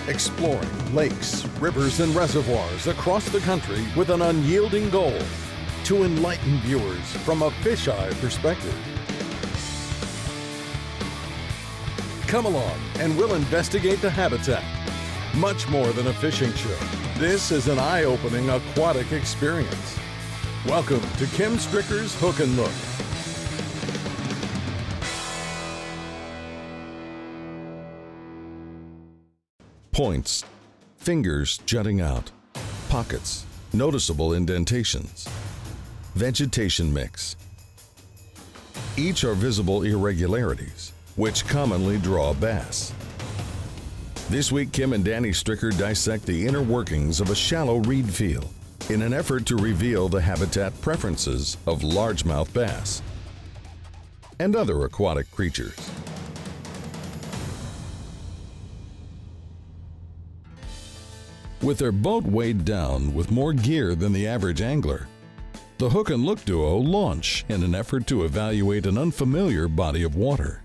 exploring lakes, rivers, and reservoirs across the country with an unyielding goal to enlighten viewers from a fisheye perspective. Come along and we'll investigate the habitat. Much more than a fishing show, this is an eye-opening aquatic experience. Welcome to Kim Stricker's Hook and Look. Points, fingers jutting out, pockets, noticeable indentations, vegetation mix. Each are visible irregularities, which commonly draw bass. This week, Kim and Danny Stricker dissect the inner workings of a shallow reed field in an effort to reveal the habitat preferences of largemouth bass and other aquatic creatures. With their boat weighed down with more gear than the average angler, the Hook and Look duo launch in an effort to evaluate an unfamiliar body of water.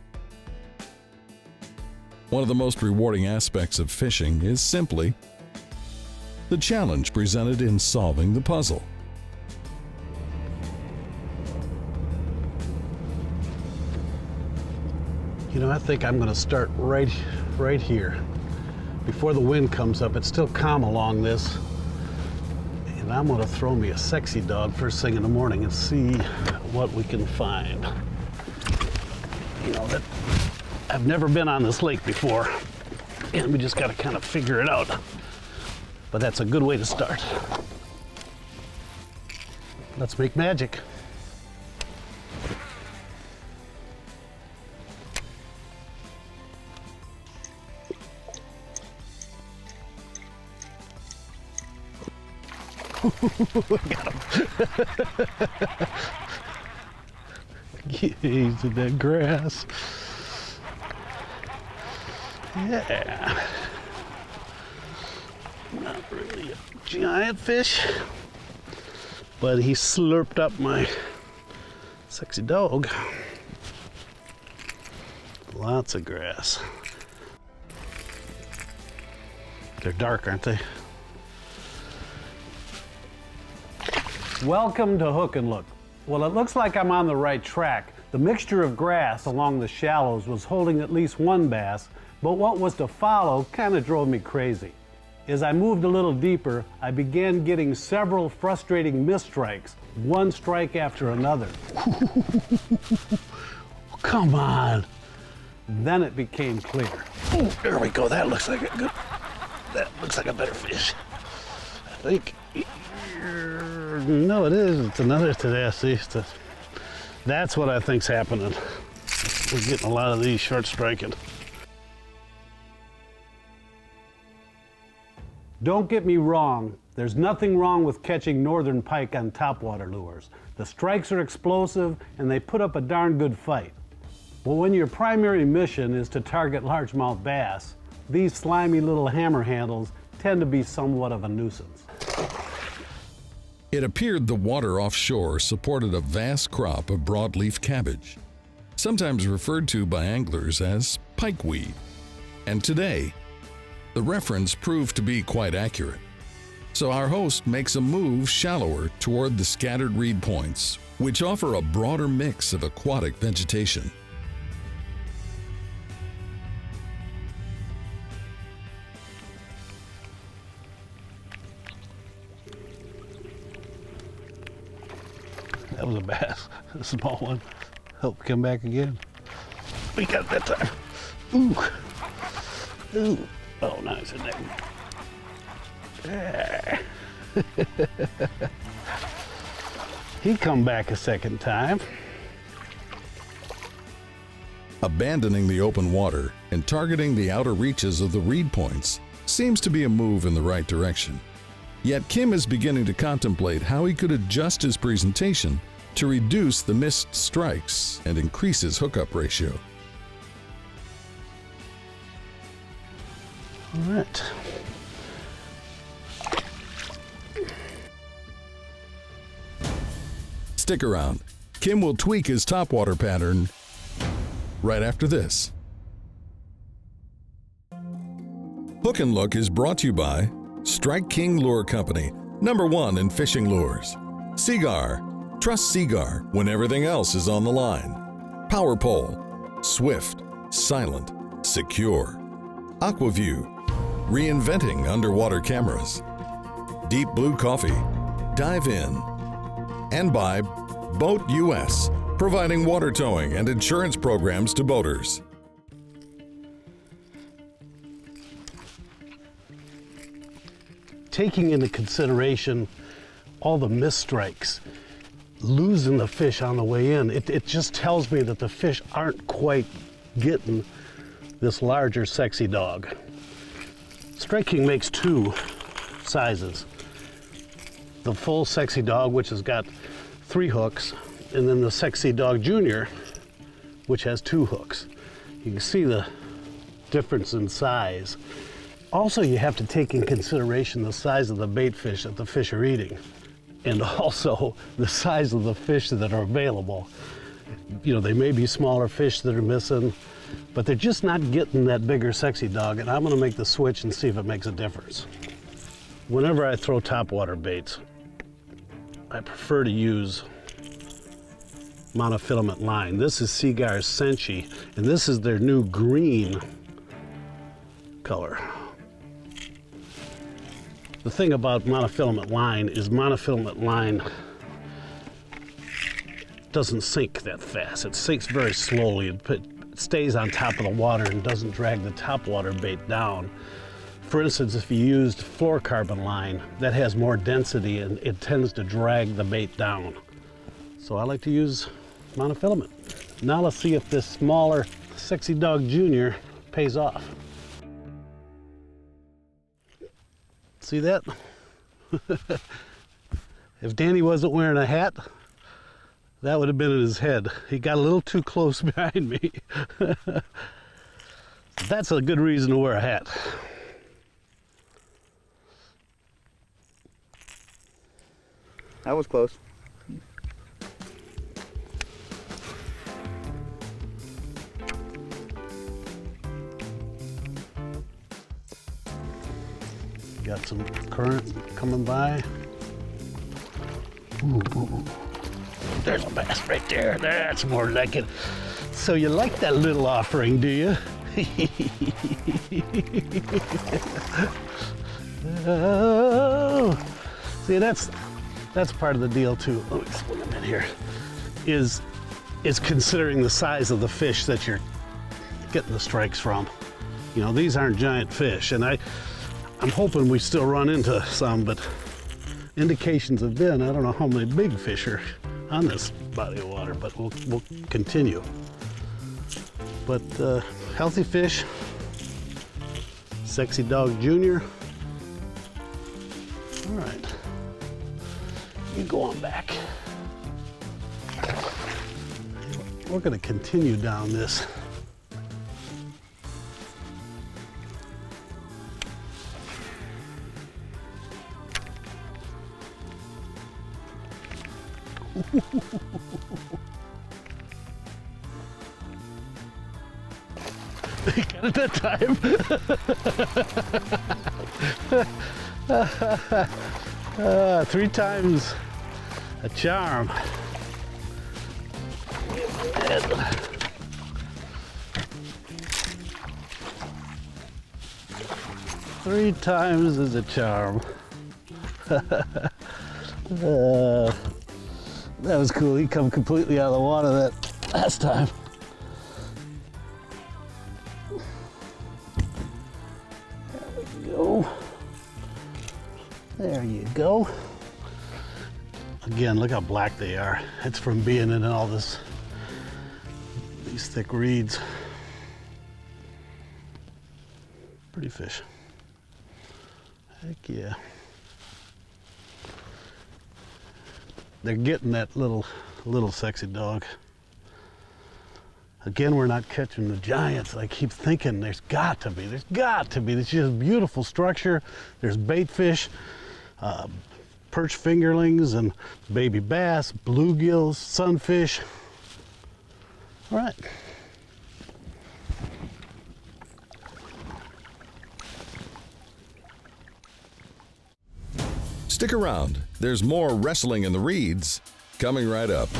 One of the most rewarding aspects of fishing is simply the challenge presented in solving the puzzle. You know, I think I'm going to start right here. Before the wind comes up, it's still calm along this. And I'm going to throw me a sexy dog first thing in the morning and see what we can find. You know, that I've never been on this lake before, and we just got to kind of figure it out. But that's a good way to start. Let's make magic. Got him. He's in that grass. Yeah. Not really a giant fish, but he slurped up my sexy dog. Lots of grass. They're dark, aren't they? Welcome to Hook and Look. Well, it looks like I'm on the right track. The mixture of grass along the shallows was holding at least one bass, but what was to follow kind of drove me crazy. As I moved a little deeper, I began getting several frustrating missed strikes, one strike after another. Come on. Then it became clear. Oh, there we go. That looks like a good, that looks like a better fish. I think. No, it is. It's another today. See, that's what I think's happening. We're getting a lot of these short striking. Don't get me wrong. There's nothing wrong with catching northern pike on topwater lures. The strikes are explosive and they put up a darn good fight. But when your primary mission is to target largemouth bass, these slimy little hammer handles tend to be somewhat of a nuisance. It appeared the water offshore supported a vast crop of broadleaf cabbage, sometimes referred to by anglers as pikeweed. And today, the reference proved to be quite accurate. So our host makes a move shallower toward the scattered reed points, which offer a broader mix of aquatic vegetation. That was a bass, a small one. Hope come back again. We got it that time. Ooh. Ooh. Oh, nice, isn't it? Yeah. He come back a second time. Abandoning the open water and targeting the outer reaches of the reed points seems to be a move in the right direction. Yet Kim is beginning to contemplate how he could adjust his presentation to reduce the missed strikes and increase his hookup ratio. All right. Stick around. Kim will tweak his topwater pattern right after this. Hook and Look is brought to you by Strike King Lure Company, #1 in fishing lures. Seagar, trust Seagar when everything else is on the line. Power Pole, swift, silent, secure. Aquaview, reinventing underwater cameras. Deep Blue Coffee, dive in. And by Boat US, providing water towing and insurance programs to boaters. Taking into consideration all the misstrikes, losing the fish on the way in, it just tells me that the fish aren't quite getting this larger sexy dog. Strike King makes 2 sizes. The full sexy dog, which has got 3 hooks, and then the sexy dog junior, which has 2 hooks. You can see the difference in size. Also, you have to take in consideration the size of the bait fish that the fish are eating, and also the size of the fish that are available. You know, they may be smaller fish that are missing, but they're just not getting that bigger sexy dog, and I'm gonna make the switch and see if it makes a difference. Whenever I throw topwater baits, I prefer to use monofilament line. This is Seagar's Senshi, and this is their new green color. The thing about monofilament line is monofilament line doesn't sink that fast. It sinks very slowly. It stays on top of the water and doesn't drag the topwater bait down. For instance, if you used fluorocarbon line, that has more density and it tends to drag the bait down. So I like to use monofilament. Now let's see if this smaller sexy dog junior pays off. See that? If Danny wasn't wearing a hat, that would have been in his head. He got a little too close behind me. That's a good reason to wear a hat. That was close. Got some current coming by. Ooh, ooh, ooh. There's a bass right there. That's more like it. So you like that little offering, do you? Oh. See, that's part of the deal too. Let me swing them in here. Is considering the size of the fish that you're getting the strikes from. You know, these aren't giant fish, and I'm hoping we still run into some, but indications have been, I don't know how many big fish are on this body of water, but we'll continue. But healthy fish, sexy dog junior. All right, you go on back. We're gonna continue down this. Got it that time. 3 times a charm. 3 times is a charm. That was cool. He come completely out of the water that last time. There we go. There you go. Again, look how black they are. It's from being in all these thick reeds. Pretty fish. Heck yeah. They're getting that little sexy dog. Again, we're not catching the giants. I keep thinking there's got to be. There's just beautiful structure. There's bait fish, perch fingerlings and baby bass, bluegills, sunfish. All right. Stick around, there's more wrestling in the reeds coming right up.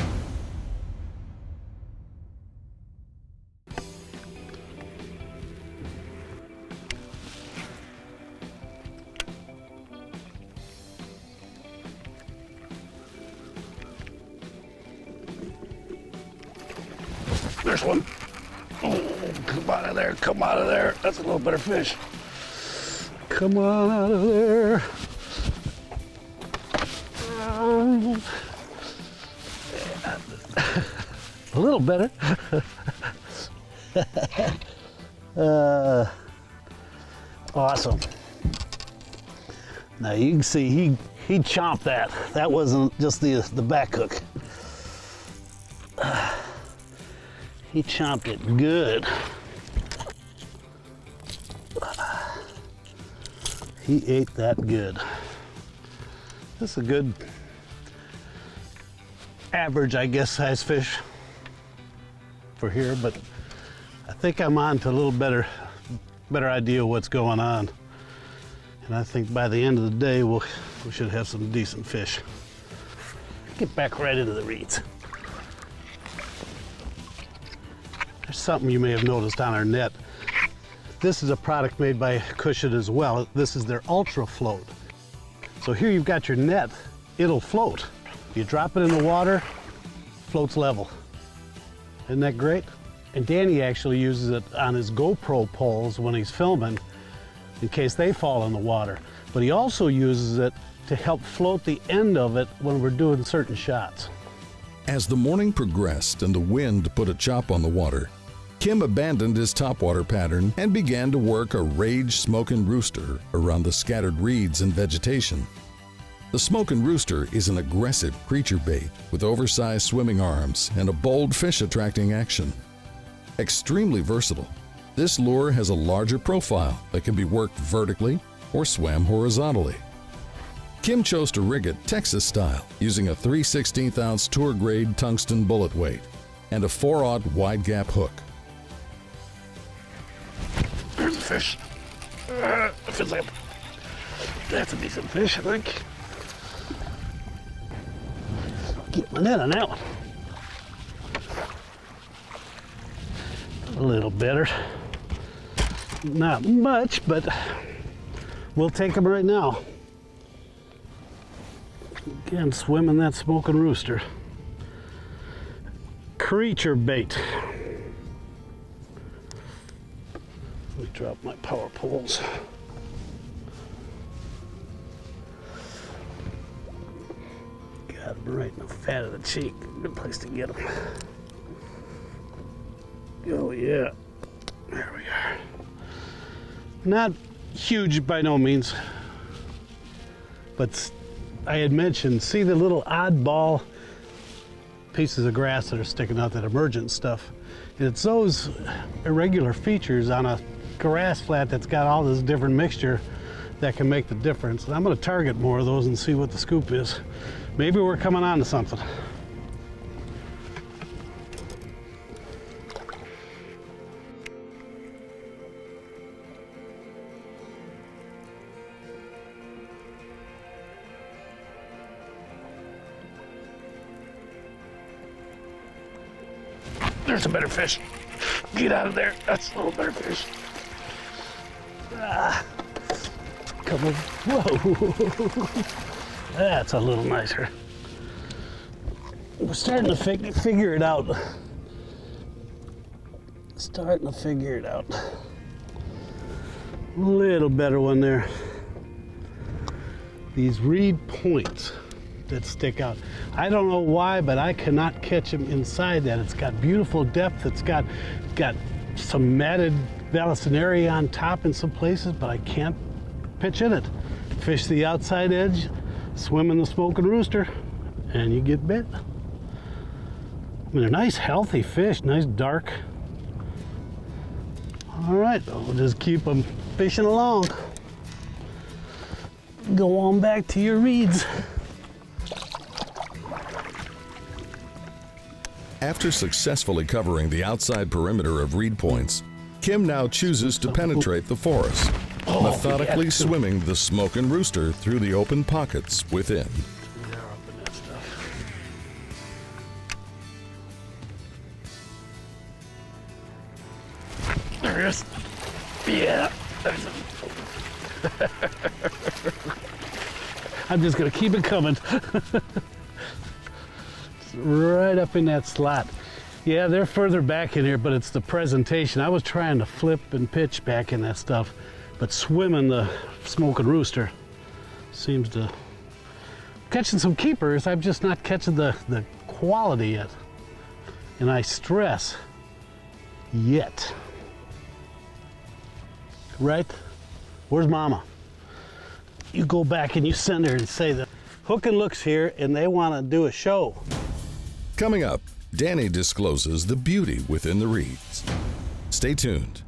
There's one. Oh, come out of there, come out of there. That's a little better fish. Come on out of there. A little better. Awesome. Now you can see he chomped that. That wasn't just the back hook. He chomped it good. He ate that good. This is a good average, I guess, size fish for here, but I think I'm on to a little better idea of what's going on. And I think by the end of the day, we should have some decent fish. Get back right into the reeds. There's something you may have noticed on our net. This is a product made by Cushion as well. This is their Ultra Float. So here you've got your net, it'll float. You drop it in the water, floats level. Isn't that great? And Danny actually uses it on his GoPro poles when he's filming in case they fall in the water. But he also uses it to help float the end of it when we're doing certain shots. As the morning progressed and the wind put a chop on the water, Kim abandoned his topwater pattern and began to work a rage Smokin rooster around the scattered reeds and vegetation. The Smokin rooster is an aggressive creature bait with oversized swimming arms and a bold fish-attracting action. Extremely versatile, this lure has a larger profile that can be worked vertically or swam horizontally. Kim chose to rig it Texas style using a 3/16 ounce tour grade tungsten bullet weight and a 4/0 wide gap hook. There's a fish. That's a decent fish, I think. Get my net on that one. A little better. Not much, but we'll take them right now. Again, swimming that Smokin rooster. Creature bait. Let me drop my power poles. Got him right in the fat of the cheek. Good place to get him. Oh yeah, there we are. Not huge by no means, but I had mentioned, see the little oddball pieces of grass that are sticking out, that emergent stuff. And it's those irregular features on a grass flat that's got all this different mixture that can make the difference. And I'm gonna target more of those and see what the scoop is. Maybe we're coming on to something. There's a better fish. Get out of there. That's a little better fish. Come on. Whoa. That's a little nicer. We're starting to figure it out. Starting to figure it out. A little better one there. These reed points that stick out. I don't know why, but I cannot catch them inside that. It's got beautiful depth. It's got some matted vallisneria on top in some places, but I can't pitch in it. Fish the outside edge, swim in the Smokin rooster, and you get bit. I mean, they're nice, healthy fish, nice dark. All right, we'll just keep them fishing along. Go on back to your reeds. After successfully covering the outside perimeter of reed points, Kim now chooses to penetrate the forest. methodically swimming the Smokin rooster through the open pockets within. They're up in that stuff. There is. Yeah. There's a... I'm just gonna keep it coming. It's right up in that slot. Yeah, they're further back in here, but it's the presentation. I was trying to flip and pitch back in that stuff, but swimming the Smokin rooster seems to... Catching some keepers, I'm just not catching the quality yet. And I stress, yet. Right? Where's Mama? You go back and you send her and say that Hook and Look's here and they want to do a show. Coming up, Danny discloses the beauty within the reeds. Stay tuned.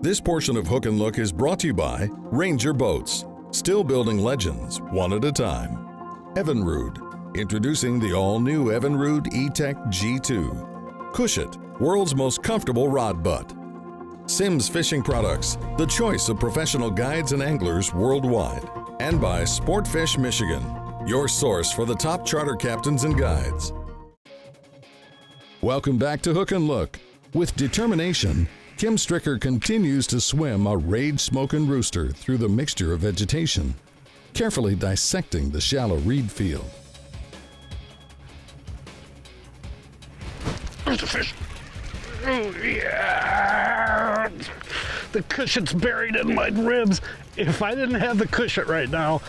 This portion of Hook and Look is brought to you by Ranger Boats, still building legends one at a time. EVINRUDE, introducing the all-new EVINRUDE E-Tech G2. Cushit, world's most comfortable rod butt. Sims Fishing Products, the choice of professional guides and anglers worldwide. And by Sportfish Michigan, your source for the top charter captains and guides. Welcome back to Hook and Look. With determination, Kim Stricker continues to swim a rage Smokin rooster through the mixture of vegetation, carefully dissecting the shallow reed field. There's a fish. Oh, yeah. The cushion's buried in my ribs. If I didn't have the cushion right now,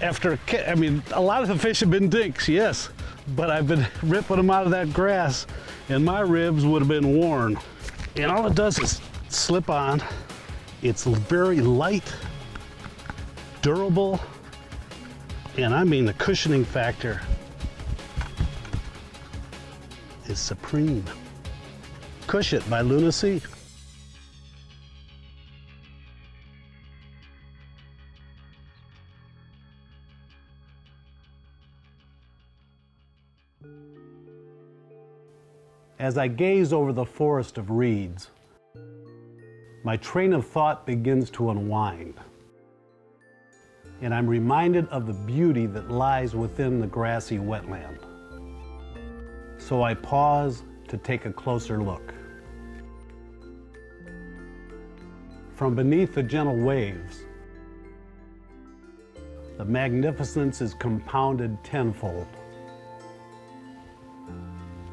I mean, a lot of the fish have been dinks, yes, but I've been ripping them out of that grass and my ribs would have been worn. And all it does is slip on. It's very light, durable, and I mean the cushioning factor is supreme. Cush It by Lunacy. As I gaze over the forest of reeds, my train of thought begins to unwind, and I'm reminded of the beauty that lies within the grassy wetland. So I pause to take a closer look. From beneath the gentle waves, the magnificence is compounded tenfold.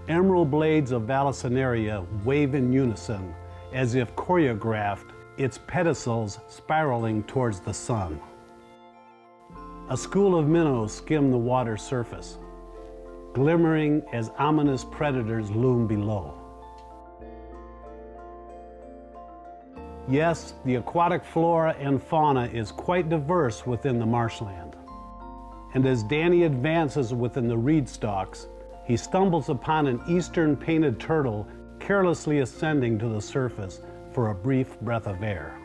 Emerald blades of Vallisneria wave in unison as if choreographed, its pedicels spiraling towards the sun. A school of minnows skim the water surface, glimmering as ominous predators loom below. Yes, the aquatic flora and fauna is quite diverse within the marshland. And as Danny advances within the reed stalks, he stumbles upon an eastern painted turtle carelessly ascending to the surface for a brief breath of air.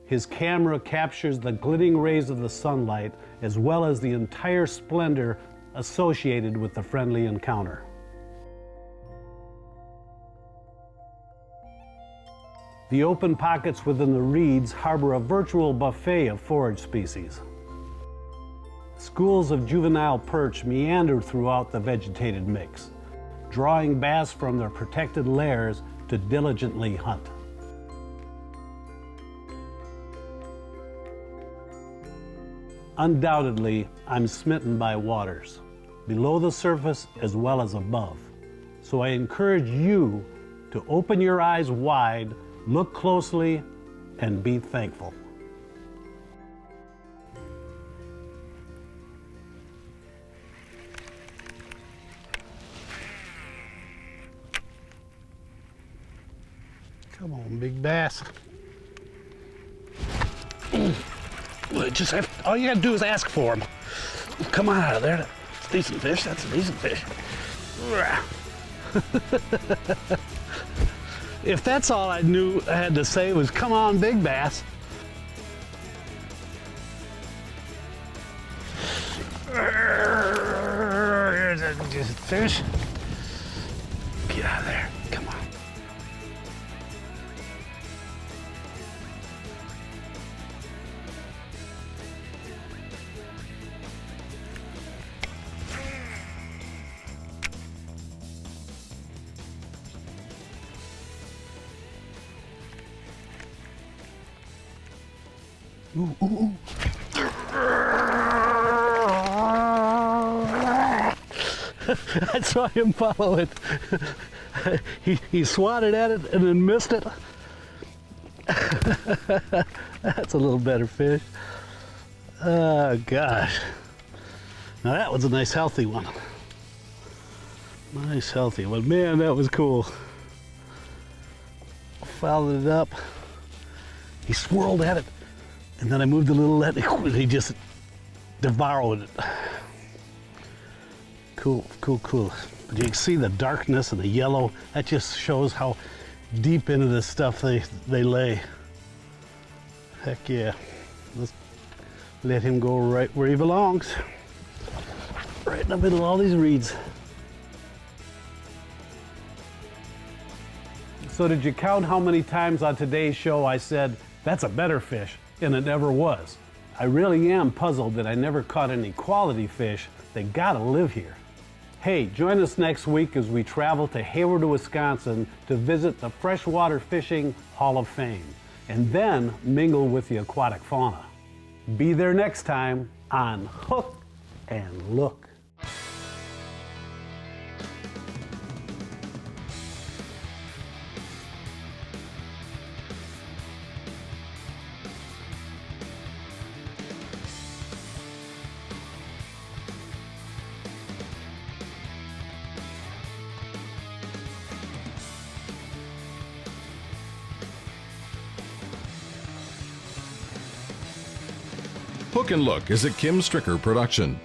His camera captures the glinting rays of the sunlight as well as the entire splendor associated with the friendly encounter. The open pockets within the reeds harbor a virtual buffet of forage species. Schools of juvenile perch meander throughout the vegetated mix, drawing bass from their protected lairs to diligently hunt. Undoubtedly, I'm smitten by waters, below the surface as well as above. So I encourage you to open your eyes wide, look closely, and be thankful. Come on, big bass. Just all you gotta do is ask for them. Come on out of there. That's a decent fish. That's a decent fish. If that's all I knew I had to say was, come on, big bass. Here's a fish. Get out of there. Come on. Ooh, ooh, ooh. I saw him follow it. He swatted at it and then missed it. That's a little better fish. Oh, gosh. Now that was a nice healthy one. Nice healthy one. Man, that was cool. Followed it up. He swirled at it. And then I moved a little net and he just devoured it. Cool, cool, cool. But you can see the darkness and the yellow. That just shows how deep into this stuff they lay. Heck yeah. Let's let him go right where he belongs. Right in the middle of all these reeds. So did you count how many times on today's show I said, that's a better fish, and it never was? I really am puzzled that I never caught any quality fish. They gotta live here. Hey, join us next week as we travel to Hayward, Wisconsin to visit the Freshwater Fishing Hall of Fame, and then mingle with the aquatic fauna. Be there next time on Hook and Look. Hook and Look is a Kim Stricker production.